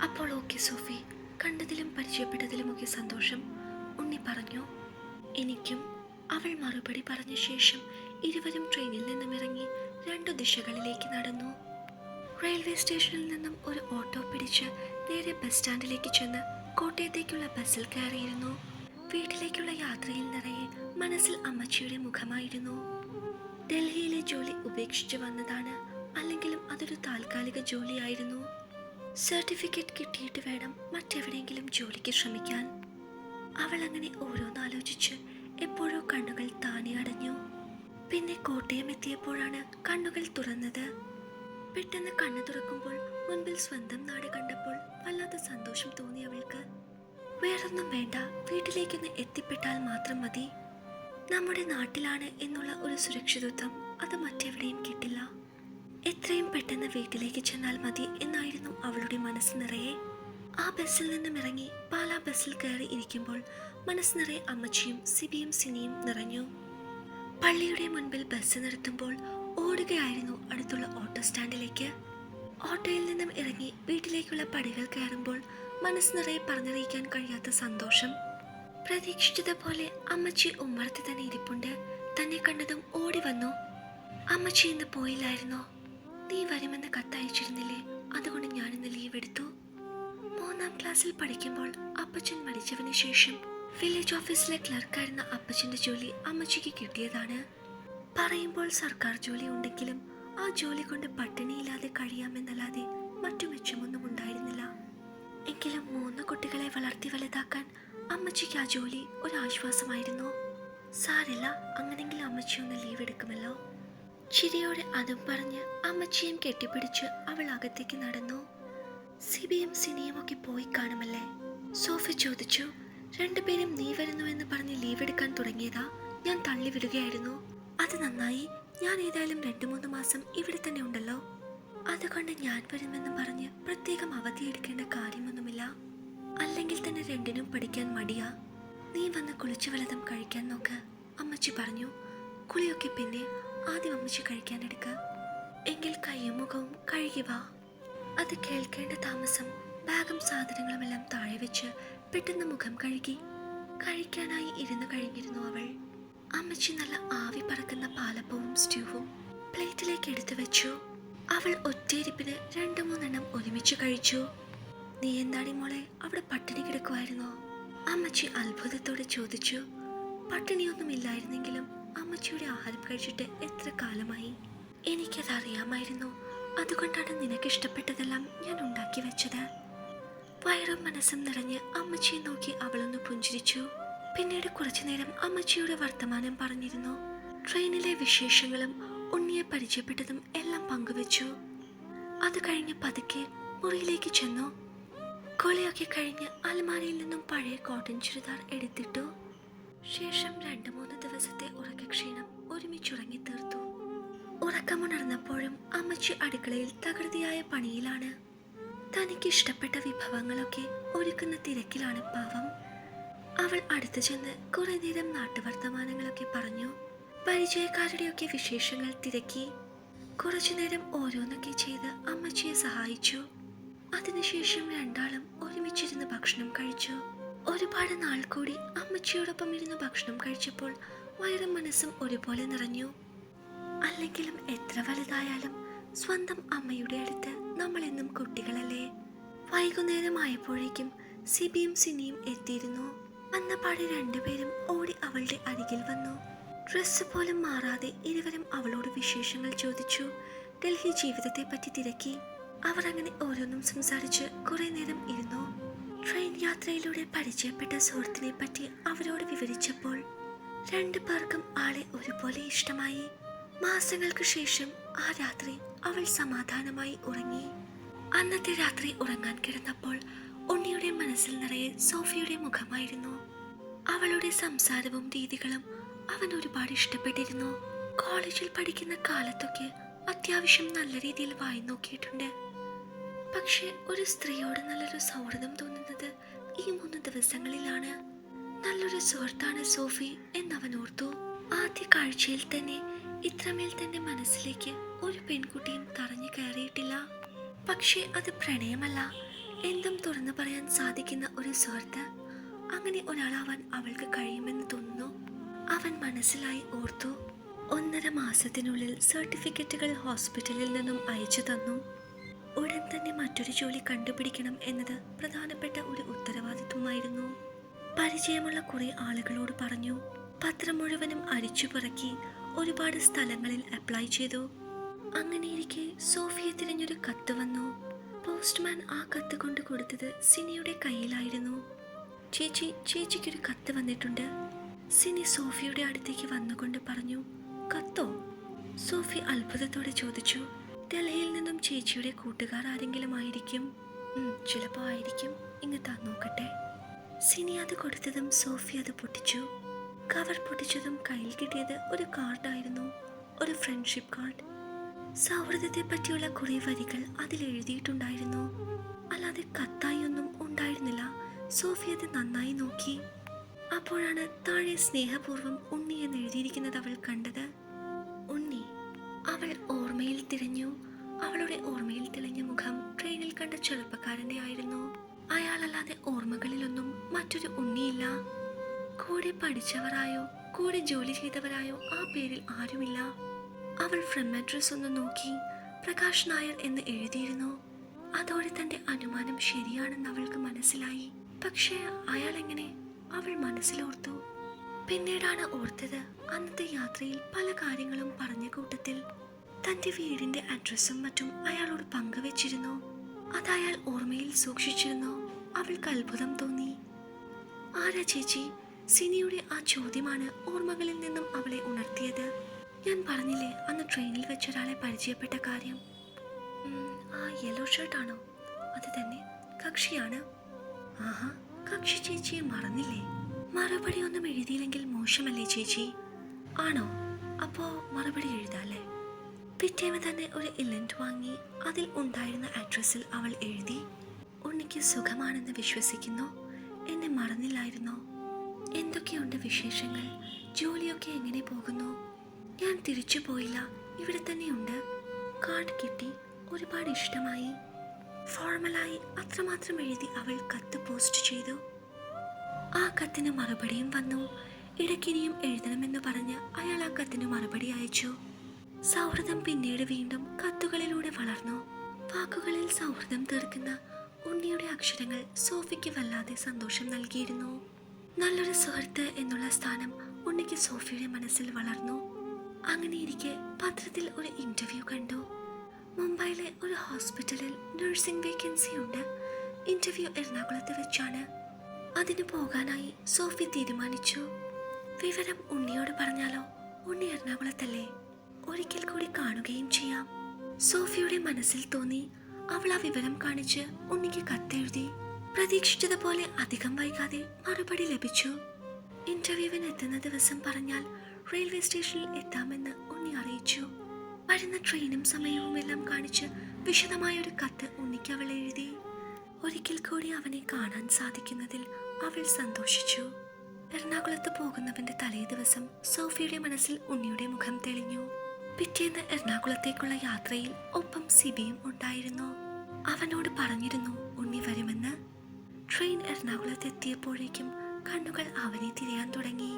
അപ്പോൾ ഓക്കെ സോഫി, കണ്ടതിലും പരിചയപ്പെട്ടതിലുമൊക്കെ സന്തോഷം, ഉണ്ണി പറഞ്ഞു. എനിക്കും. അവൾ മറുപടി പറഞ്ഞ ശേഷം ഇരുവരും ട്രെയിനിൽ നിന്നും ഇറങ്ങി 2 ദിശകളിലേക്ക് നടന്നു. റെയിൽവേ സ്റ്റേഷനിൽ നിന്നും ഒരു ഓട്ടോ പിടിച്ച് നേരെ ബസ് സ്റ്റാൻഡിലേക്ക് ചെന്ന് കോട്ടയത്തേക്കുള്ള ബസ്സിൽ കയറിയിരുന്നു. വീട്ടിലേക്കുള്ള യാത്രയിൽ നിറയെ മനസ്സിൽ അമ്മച്ചിയുടെ മുഖമായിരുന്നു. ഡൽഹിയിലെ ജോലി ഉപേക്ഷിച്ചു വന്നതാണ്, അല്ലെങ്കിലും അതൊരു താൽക്കാലിക ജോലിയായിരുന്നു. സർട്ടിഫിക്കറ്റ് കിട്ടിയിട്ട് വേണം മറ്റെവിടെയെങ്കിലും ജോലിക്ക് ശ്രമിക്കാൻ. അവൾ അങ്ങനെ ഓരോന്നാലോചിച്ച് എപ്പോഴോ കണ്ണുകൾ താനെ അടഞ്ഞു. പിന്നെ കോട്ടയം എത്തിയപ്പോഴാണ് കണ്ണുകൾ തുറന്നത്. പെട്ടെന്ന് കണ്ണു തുറക്കുമ്പോൾ മുൻപിൽ സ്വന്തം നാട് കണ്ടപ്പോൾ വല്ലാത്ത സന്തോഷം തോന്നി അവൾക്ക്. വേറൊന്നും വേണ്ട, വീട്ടിലേക്കൊന്ന് എത്തിപ്പെട്ടാൽ മാത്രം മതി. നമ്മുടെ നാട്ടിലാണ് എന്നുള്ള ഒരു സുരക്ഷിതത്വം അത് മറ്റെവിടെയും കിട്ടില്ല. എത്രയും പെട്ടെന്ന് വീട്ടിലേക്ക് ചെന്നാൽ മതി എന്നായിരുന്നു അവളുടെ മനസ്സ് നിറയെ. ആ ബസ്സിൽ നിന്നും ഇറങ്ങി പാലാ ബസ്സിൽ കയറി ഇരിക്കുമ്പോൾ മനസ്സ് നിറയെ അമ്മച്ചിയും സിബിയും സിനിയും നിറഞ്ഞു. പള്ളിയുടെ മുൻപിൽ ബസ് നിർത്തുമ്പോൾ ഓടുകയായിരുന്നു അടുത്തുള്ള ഓട്ടോ സ്റ്റാൻഡിലേക്ക്. ഓട്ടോയിൽ നിന്നും ഇറങ്ങി വീട്ടിലേക്കുള്ള പടികൾ കയറുമ്പോൾ മനസ്സ് നിറയെ പറഞ്ഞറിയിക്കാൻ കഴിയാത്ത സന്തോഷം. പ്രതീക്ഷിച്ചതുപോലെ അമ്മച്ചി ഉമ്മറത്ത് തന്നെ ഇരിപ്പുണ്ട്. തന്നെ കണ്ടതും ഓടി വന്നു. അമ്മച്ചി ഇന്ന് പോയില്ലായിരുന്നോ? നീ വരുമെന്ന് കത്തയച്ചിരുന്നില്ലേ? അതുകൊണ്ട് ഞാനിന്ന് ലീവ് എടുത്തു. 3ാം ക്ലാസ്സിൽ പഠിക്കുമ്പോൾ അപ്പച്ചൻ മരിച്ചതിന് ശേഷം വില്ലേജ് ഓഫീസിലെ ക്ലർക്കായിരുന്ന അപ്പച്ചൻ്റെ ജോലി അമ്മച്ചിക്ക് കിട്ടിയതാണ്. പറയുമ്പോൾ സർക്കാർ ജോലി ഉണ്ടെങ്കിലും ആ ജോലി കൊണ്ട് പട്ടിണിയില്ലാതെ കഴിയാമെന്നല്ലാതെ മറ്റു മെച്ചമൊന്നും ഉണ്ടായിരുന്നില്ല. എങ്കിലും 3 കുട്ടികളെ വളർത്തി വലുതാക്കാൻ അമ്മച്ചിക്ക് ആ ജോലി ഒരാശ്വാസമായിരുന്നു. സാരില്ല, അങ്ങനെങ്കിലും അമ്മച്ചി ഒന്ന് ലീവ് എടുക്കുമല്ലോ. ചിരിയോടെ അതും പറഞ്ഞ് അമ്മച്ചിയും കെട്ടിപ്പിടിച്ച് അവൾ അകത്തേക്ക് നടന്നു. സിബിയും സിനിയും ഒക്കെ പോയി കാണുമല്ലേ? സോഫി ചോദിച്ചു. 2 പേരും നീ വരുന്നുവെന്ന് പറഞ്ഞ് ലീവ് എടുക്കാൻ തുടങ്ങിയതാ. ഞാൻ തള്ളിവിടുകയായിരുന്നു. അത് നന്നായി. ഞാൻ ഏതായാലും 2-3 മാസം ഇവിടെ തന്നെ ഉണ്ടല്ലോ. അതുകൊണ്ട് ഞാൻ വരുമെന്ന് പറഞ്ഞ് പ്രത്യേകം അവധി എടുക്കേണ്ട കാര്യമൊന്നുമില്ല. അല്ലെങ്കിൽ തന്നെ 2നും പഠിക്കാൻ മടിയാ. നീ വന്ന് കുളിച്ചു വല്ലതും കഴിക്കാൻ നോക്ക്, അമ്മച്ചി പറഞ്ഞു. കുളിയൊക്കെ പിന്നെ, ആദ്യം അമ്മച്ചി കഴിക്കാനെടുക്ക. എങ്കിൽ കൈയും മുഖവും കഴുകി വാ. അത് കേൾക്കേണ്ട താമസം ബാഗും സാധനങ്ങളുമെല്ലാം താഴെ വെച്ച് പെട്ടെന്ന് മുഖം കഴുകി. കഴിക്കാനായി ഇരുന്നു കഴിഞ്ഞിരുന്നു അവൾ. അമ്മച്ചി നല്ല ആവി പറക്കുന്ന പാലപ്പവും സ്റ്റ്യൂവും പ്ലേറ്റിലേക്ക് എടുത്തു വെച്ചു. അവൾ ഒറ്റയിരിപ്പിന് 2-3 എണ്ണം ഒരുമിച്ച് കഴിച്ചു. നീ എന്താടി മോളെ, അവിടെ പട്ടിണി കിടക്കുമായിരുന്നോ? അമ്മച്ചി അത്ഭുതത്തോടെ ചോദിച്ചു. പട്ടിണിയൊന്നും ഇല്ലായിരുന്നെങ്കിലും അമ്മച്ചിയുടെ ആഹാരം കഴിച്ചിട്ട് എത്ര കാലമായി. എനിക്കതറിയാമായിരുന്നു. അതുകൊണ്ടാണ് നിനക്കിഷ്ടപ്പെട്ടതെല്ലാം ഞാൻ ഉണ്ടാക്കി വെച്ചത്. വയറും മനസ്സും നിറഞ്ഞ് അമ്മച്ചിയെ നോക്കി അവളൊന്ന് പുഞ്ചിരിച്ചു. പിന്നീട് കുറച്ചു നേരം അമ്മച്ചിയുടെ വർത്തമാനം പറഞ്ഞിരുന്നു. ട്രെയിനിലെ വിശേഷങ്ങളും ഉണ്ണിയെ പരിചയപ്പെട്ടതും എല്ലാം പങ്കുവെച്ചു. അത് കഴിഞ്ഞ് പതുക്കെ മുറിയിലേക്ക് ചെന്നു. കുളിയൊക്കെ കഴിഞ്ഞ് അലമാരയിൽ നിന്നും പഴയ കോട്ടൺ ചുരിദാർ എടുത്തിട്ടു. ശേഷം 2-3 ദിവസത്തെ ഉറക്കക്ഷീണം ഒരുമിച്ചുറങ്ങി തീർത്തു. ഉറക്കമുണർന്നപ്പോഴും അമ്മച്ചി അടുക്കളയിൽ തകൃതിയായ പണിയിലാണ്. തനിക്ക് ഇഷ്ടപ്പെട്ട വിഭവങ്ങളൊക്കെ ഒരുക്കുന്ന തിരക്കിലാണ് പാവം. അവൾ അടുത്തു ചെന്ന് കുറെ നേരം നാട്ടുവർത്തമാനങ്ങളൊക്കെ പറഞ്ഞു. പരിചയക്കാരുടെയൊക്കെ വിശേഷങ്ങൾ തിരക്കി. കുറച്ചുനേരം ഓരോന്നൊക്കെ ചെയ്ത് അമ്മച്ചിയെ സഹായിച്ചു. അതിനുശേഷം 2ആളും ഒരുമിച്ചിരുന്ന് ഭക്ഷണം കഴിച്ചു. ഒരുപാട് നാൾ കൂടി അമ്മച്ചിയോടൊപ്പം ഇരുന്ന് ഭക്ഷണം കഴിച്ചപ്പോൾ വയറും മനസ്സും ഒരുപോലെ നിറഞ്ഞു. അല്ലെങ്കിലും എത്ര വലുതായാലും സ്വന്തം അമ്മയുടെ അടുത്ത് നമ്മൾ എന്നും കുട്ടികളല്ലേ. വൈകുന്നേരം ആയപ്പോഴേക്കും സിബിയും സിനിയും എത്തിയിരുന്നു. അന്നപാടെ 2 പേരും ഓടി അവളുടെ അരികിൽ വന്നു. ഡ്രസ്സ് പോലും മാറാതെ ഇരുവരും അവളോട് വിശേഷങ്ങൾ ചോദിച്ചു. ഡൽഹി ജീവിതത്തെ പറ്റി തിരക്കി. അവർ അങ്ങനെ ഓരോന്നും സംസാരിച്ച് കുറെ നേരം ഇരുന്നു. ട്രെയിൻ യാത്രയിലൂടെ പരിചയപ്പെട്ട സുഹൃത്തിനെ പറ്റി അവരോട് വിവരിച്ചപ്പോൾ 2 പേർക്കും ആളെ ഒരുപോലെ ഇഷ്ടമായി. മാസങ്ങൾക്ക് ശേഷം ആ രാത്രി അവൾ സമാധാനമായി ഉറങ്ങി. അന്നത്തെ രാത്രി ഉറങ്ങാൻ കിടന്നപ്പോൾ ഉണ്ണിയുടെ മനസ്സിൽ നിറയെ സോഫിയുടെ മുഖമായിരുന്നു. അവളുടെ സംസാരവും രീതികളും അവൻ ഒരുപാട് ഇഷ്ടപ്പെട്ടിരുന്നു. കോളേജിൽ പഠിക്കുന്ന കാലത്തൊക്കെ അത്യാവശ്യം നല്ല രീതിയിൽ വായി നോക്കിയിട്ടുണ്ട്. പക്ഷെ ഒരു സ്ത്രീയോട് നല്ലൊരു സൗഹൃദം തോന്നുന്നത് ഈ 3 ദിവസങ്ങളിലാണ്. നല്ലൊരു സുഹൃത്താണ് സോഫി എന്നവൻ ഓർത്തു. ആദ്യ കാഴ്ചയിൽ തന്നെ ഇത്രമേൽ തന്റെ മനസ്സിലേക്ക് ഒരു പെൺകുട്ടിയും തറഞ്ഞു കയറിയിട്ടില്ല. പക്ഷേ അത് പ്രണയമല്ല, എന്തും തുറന്നു പറയാൻ സാധിക്കുന്ന ഒരു സുഹൃത്ത്, അങ്ങനെ ഒരാളാവാൻ അവൾക്ക് കഴിയുമെന്ന് തോന്നുന്നു. അവൻ മനസ്സിലായി ഓർത്തു. 1.5 മാസത്തിനുള്ളിൽ സർട്ടിഫിക്കറ്റുകൾ ഹോസ്പിറ്റലിൽ നിന്നും അയച്ചു തന്നു. ഉടൻ തന്നെ മറ്റൊരു ജോലി കണ്ടുപിടിക്കണം എന്നത് പ്രധാനപ്പെട്ട ഒരു ഉത്തരവാദിത്വമായിരുന്നു. പരിചയമുള്ള കുറെ ആളുകളോട് പറഞ്ഞു. പത്രം മുഴുവനും അരിച്ചു പറക്കി ഒരുപാട് സ്ഥലങ്ങളിൽ അപ്ലൈ ചെയ്തു. അങ്ങനെയിരിക്കെ സോഫിയെ തിരഞ്ഞൊരു കത്ത് വന്നു. പോസ്റ്റ്മാൻ ആ കത്ത് കൊണ്ട് കൊടുത്തത് സിനിയുടെ കയ്യിലായിരുന്നു. ചേച്ചിക്കൊരു കത്ത് വന്നിട്ടുണ്ട്. സിനി സോഫിയുടെ അടുത്തേക്ക് വന്നുകൊണ്ട് പറഞ്ഞു. കത്തോ? സോഫി അത്ഭുതത്തോടെ ചോദിച്ചു. ഡൽഹിയിൽ നിന്നും ചേച്ചിയുടെ കൂട്ടുകാർ ആരെങ്കിലും ആയിരിക്കും. ചിലപ്പോൾ ആയിരിക്കും. ഇങ്ങ് നോക്കട്ടെ. സിനി അത് കൊടുത്തതും സോഫി അത് പൊട്ടിച്ചു. കവർ പൊട്ടിച്ചതും കയ്യിൽ കിട്ടിയത് ഒരു കാർഡായിരുന്നു. ഒരു ഫ്രണ്ട്ഷിപ്പ് കാർഡ്. സൗഹൃദത്തെ പറ്റിയുള്ള കുറെ വരികൾ അതിൽ എഴുതിയിട്ടുണ്ടായിരുന്നു. അല്ലാതെ കത്തായി ഒന്നും ഉണ്ടായിരുന്നില്ല. സോഫി അത് നന്നായി നോക്കി. അപ്പോഴാണ് താഴെ സ്നേഹപൂർവ്വം ഉണ്ണി എന്ന് എഴുതിയിരിക്കുന്നത് അവൾ കണ്ടത്. ഉണ്ണി. അവൾ ഓർമ്മയിൽ തിരഞ്ഞു. അവളുടെ ഓർമ്മയിൽ തെളിഞ്ഞ മുഖം ട്രെയിനിൽ കണ്ട ചെറുപ്പക്കാരന്റെ ആയിരുന്നു. അയാളല്ലാതെ ഓർമ്മകളിലൊന്നും മറ്റൊരു ഉണ്ണിയില്ല. കൂടെ പഠിച്ചവരായോ കൂടെ ജോലി ചെയ്തവരായോ ആ പേരിൽ ആരുമില്ല. അവൾ ഫ്രം അഡ്രസ് ഒന്ന് നോക്കി. പ്രകാശ് നായർ എന്ന് എഴുതിയിരുന്നു. അതോടെ തന്റെ അനുമാനം ശരിയാണെന്ന് അവൾക്ക് മനസ്സിലായി. പക്ഷേ അയാൾ എങ്ങനെ? അവൾ മനസ്സിലോർത്തു. പിന്നീടാണ് ഓർത്തത്, അന്നത്തെ യാത്രയിൽ പല കാര്യങ്ങളും പറഞ്ഞ കൂട്ടത്തിൽ തന്റെ വീടിന്റെ അഡ്രസ്സും മറ്റും അയാളോട് പങ്കുവച്ചിരുന്നു. അത് അയാൾ ഓർമ്മയിൽ സൂക്ഷിച്ചിരുന്നു. അവൾക്ക് അത്ഭുതം തോന്നി. ആരാ ചേച്ചി? സിനിയുടെ ആ ചോദ്യമാണ് ഓർമ്മകളിൽ നിന്നും അവളെ ഉണർത്തിയത്. ഞാൻ പറഞ്ഞില്ലേ അന്ന് ട്രെയിനിൽ വെച്ചൊരാളെ പരിചയപ്പെട്ട കാര്യം. ആ യെല്ലോ ഷർട്ടാണോ? അത് തന്നെ. കക്ഷിയാണ്. ആഹാ, കക്ഷി ചേച്ചിയെ മറന്നില്ലേ? മറുപടി ഒന്നും എഴുതിയില്ലെങ്കിൽ മോശമല്ലേ ചേച്ചി? ആണോ? അപ്പോ മറുപടി എഴുതാല്ലേ? പിറ്റേന്ന് തന്നെ ഒരു ഇലന്റ് വാങ്ങി അതിൽ ഉണ്ടായിരുന്ന അഡ്രസ്സിൽ അവൾ എഴുതി. ഉണ്ണിക്ക് സുഖമാണെന്ന് വിശ്വസിക്കുന്നു. എന്നെ മറന്നില്ലായിരുന്നോ? എന്തൊക്കെയുണ്ട് വിശേഷങ്ങൾ? ജോലിയൊക്കെ എങ്ങനെ പോകുന്നു? ഞാൻ തിരിച്ചു പോയില്ല, ഇവിടെ തന്നെയുണ്ട്. കാർഡ് കിട്ടി, ഒരുപാട് ഇഷ്ടമായി. ഫോർമലായി അത്രമാത്രം എഴുതി അവൾ കത്ത് പോസ്റ്റ് ചെയ്തു. ആ കത്തിന് മറുപടിയും വന്നു. ഇടയ്ക്കിനിയും എഴുതണമെന്ന് പറഞ്ഞ് അയാൾ ആ കത്തിന് മറുപടി അയച്ചു. സൗഹൃദം പിന്നീട് വീണ്ടും കത്തുകളിലൂടെ വളർന്നു. വാക്കുകളിൽ സൗഹൃദം തീർക്കുന്ന ഉണ്ണിയുടെ അക്ഷരങ്ങൾ സോഫിക്ക് വല്ലാതെ സന്തോഷം നൽകിയിരുന്നു. നല്ലൊരു സുഹൃത്ത് എന്നുള്ള സ്ഥാനം ഉണ്ണിക്ക് സോഫിയുടെ മനസ്സിൽ വളർന്നു. അങ്ങനെയിരിക്കെ പത്രത്തിൽ ഒരു ഇന്റർവ്യൂ കണ്ടു. മുംബൈയിലെ ഒരു ഹോസ്പിറ്റലിൽ നഴ്സിംഗ് വേക്കൻസി ഉണ്ട്. ഇന്റർവ്യൂ എറണാകുളത്ത് വെച്ചാണ്. അതിന് പോകാനായി സോഫി തീരുമാനിച്ചു. വിവരം ഉണ്ണിയോട് പറഞ്ഞാലോ? ഉണ്ണി എറണാകുളത്തല്ലേ? ഒരിക്കൽ കൂടി കാണുകയും ചെയ്യാം. സോഫിയുടെ മനസ്സിൽ തോന്നി. അവൾ ആ വിവരം കാണിച്ച് ഉണ്ണിക്ക് കത്തെഴുതി. പ്രതീക്ഷിച്ചതുപോലെ അധികം വൈകാതെ മറുപടി ലഭിച്ചു. ഇന്റർവ്യൂവിന് എത്തുന്ന ദിവസം പറഞ്ഞാൽ റെയിൽവേ സ്റ്റേഷനിൽ എത്താമെന്ന് ഉണ്ണി അറിയിച്ചു. വരുന്ന ട്രെയിനും സമയവും എല്ലാം കാണിച്ച് വിശദമായൊരു കത്ത് ഉണ്ണിക്ക് അവൾ എഴുതി. ഒരിക്കൽ കൂടി അവനെ കാണാൻ സാധിക്കുന്നതിൽ അവൾ സന്തോഷിച്ചു. എറണാകുളത്ത് പോകുന്നവന്റെ തലേ ദിവസം സോഫിയുടെ മനസ്സിൽ ഉണ്ണിയുടെ മുഖം തെളിഞ്ഞു. പിറ്റേന്ന് എറണാകുളത്തേക്കുള്ള യാത്രയിൽ ഒപ്പം സിബിയും ഉണ്ടായിരുന്നു. അവനോട് പറഞ്ഞിരുന്നു ഉണ്ണി വരുമെന്ന്. ട്രെയിൻ എറണാകുളത്ത് എത്തിയപ്പോഴേക്കും കണ്ണുകൾ അവനെ തിരയാൻ തുടങ്ങി.